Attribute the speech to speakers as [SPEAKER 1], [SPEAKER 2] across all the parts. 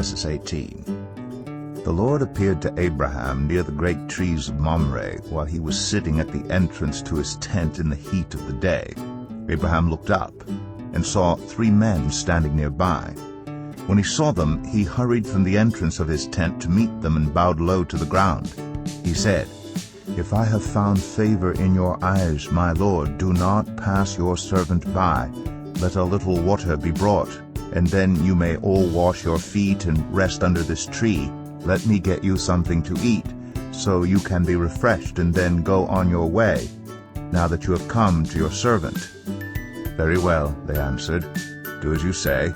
[SPEAKER 1] Genesis 18. The Lord appeared to Abraham near the great trees of Mamre while he was sitting at the entrance to his tent in the heat of the day. Abraham looked up and saw 3 men standing nearby. When he saw them, he hurried from the entrance of his tent to meet them and bowed low to the ground. He said, "If I have found favor in your eyes, my Lord, do not pass your servant by. Let a little water be brought, and then you may all wash your feet and rest under this tree. Let me get you something to eat, so you can be refreshed and then go on your way, now that you have come to your servant." "Very well," they answered. "Do as you say."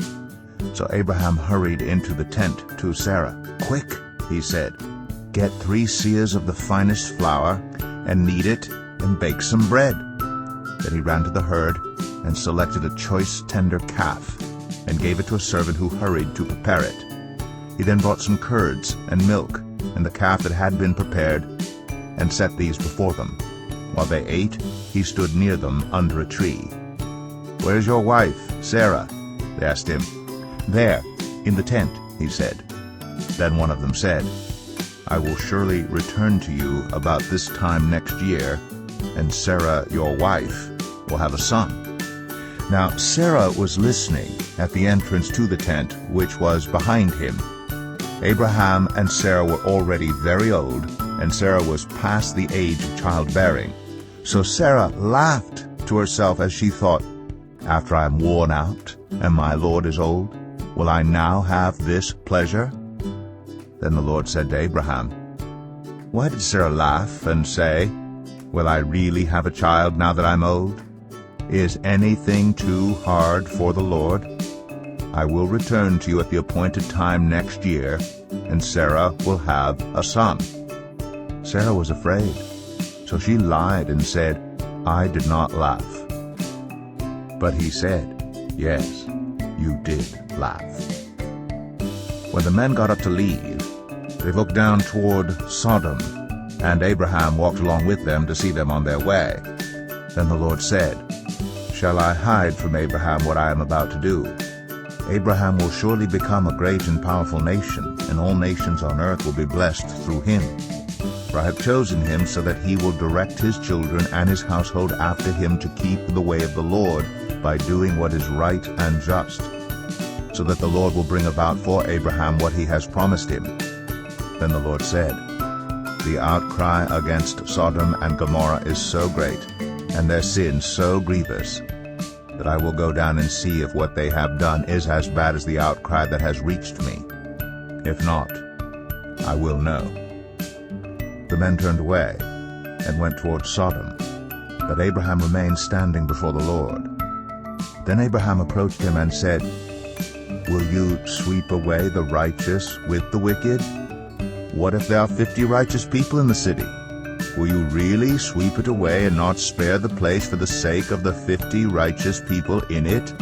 [SPEAKER 1] So Abraham hurried into the tent to Sarah. "Quick," he said, "get 3 seahs of the finest flour, and knead it, and bake some bread." Then he ran to the herd, and selected a choice tender calf, and gave it to a servant who hurried to prepare it. He then brought some curds and milk, and the calf that had been prepared, and set these before them. While they ate, he stood near them under a tree. "Where's your wife, Sarah?" they asked him. "There, in the tent," he said. Then one of them said, "I will surely return to you about this time next year, and Sarah, your wife, will have a son." Now Sarah was listening at the entrance to the tent, which was behind him. Abraham and Sarah were already very old, and Sarah was past the age of childbearing. So Sarah laughed to herself as she thought, "After I am worn out, and my Lord is old, will I now have this pleasure?" Then the Lord said to Abraham, "Why did Sarah laugh and say, 'Will I really have a child now that I'm old?' Is anything too hard for the Lord? I will return to you at the appointed time next year, and Sarah will have a son." Sarah was afraid, so she lied and said, "I did not laugh." But he said, "Yes, you did laugh." When the men got up to leave, they looked down toward Sodom, and Abraham walked along with them to see them on their way. Then the Lord said, "Shall I hide from Abraham what I am about to do? Abraham will surely become a great and powerful nation, and all nations on earth will be blessed through him. For I have chosen him so that he will direct his children and his household after him to keep the way of the Lord by doing what is right and just, so that the Lord will bring about for Abraham what he has promised him." Then the Lord said, "The outcry against Sodom and Gomorrah is so great, and their sin so grievous, that I will go down and see if what they have done is as bad as the outcry that has reached me. If not, I will know." The men turned away and went toward Sodom, but Abraham remained standing before the Lord. Then Abraham approached him and said, "Will you sweep away the righteous with the wicked? What if there are 50 righteous people in the city? Will you really sweep it away and not spare the place for the sake of the 50 righteous people in it?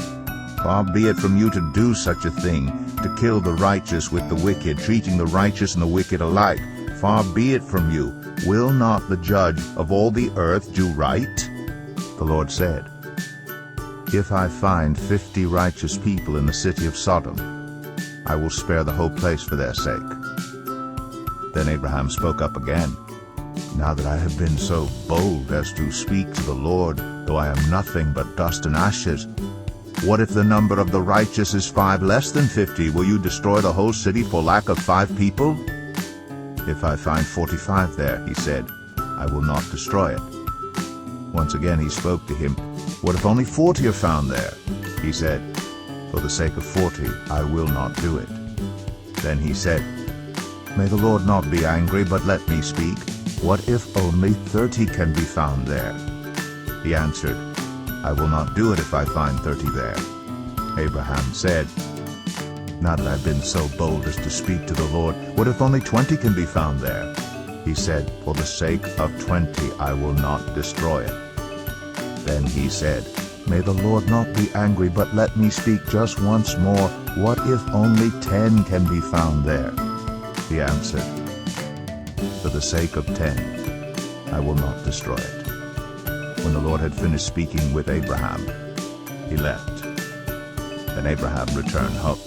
[SPEAKER 1] Far be it from you to do such a thing, to kill the righteous with the wicked, treating the righteous and the wicked alike. Far be it from you. Will not the judge of all the earth do right?" The Lord said, "If I find 50 righteous people in the city of Sodom, I will spare the whole place for their sake." Then Abraham spoke up again, "Now that I have been so bold as to speak to the Lord, though I am nothing but dust and ashes, what if the number of the righteous is 5 less than 50? Will you destroy the whole city for lack of 5 people? If I find 45 there," he said, "I will not destroy it." Once again he spoke to him, "What if only 40 are found there?" He said, "For the sake of 40, I will not do it." Then he said, "May the Lord not be angry, but let me speak. What if only 30 can be found there?" He answered, "I will not do it if I find 30 there." Abraham said, "Now that I've been so bold as to speak to the Lord, what if only 20 can be found there?" He said, "For the sake of 20, I will not destroy it." Then he said, "May the Lord not be angry, but let me speak just once more. What if only 10 can be found there?" He answered, "For the sake of 10, I will not destroy it." When the Lord had finished speaking with Abraham, he left. Then Abraham returned home.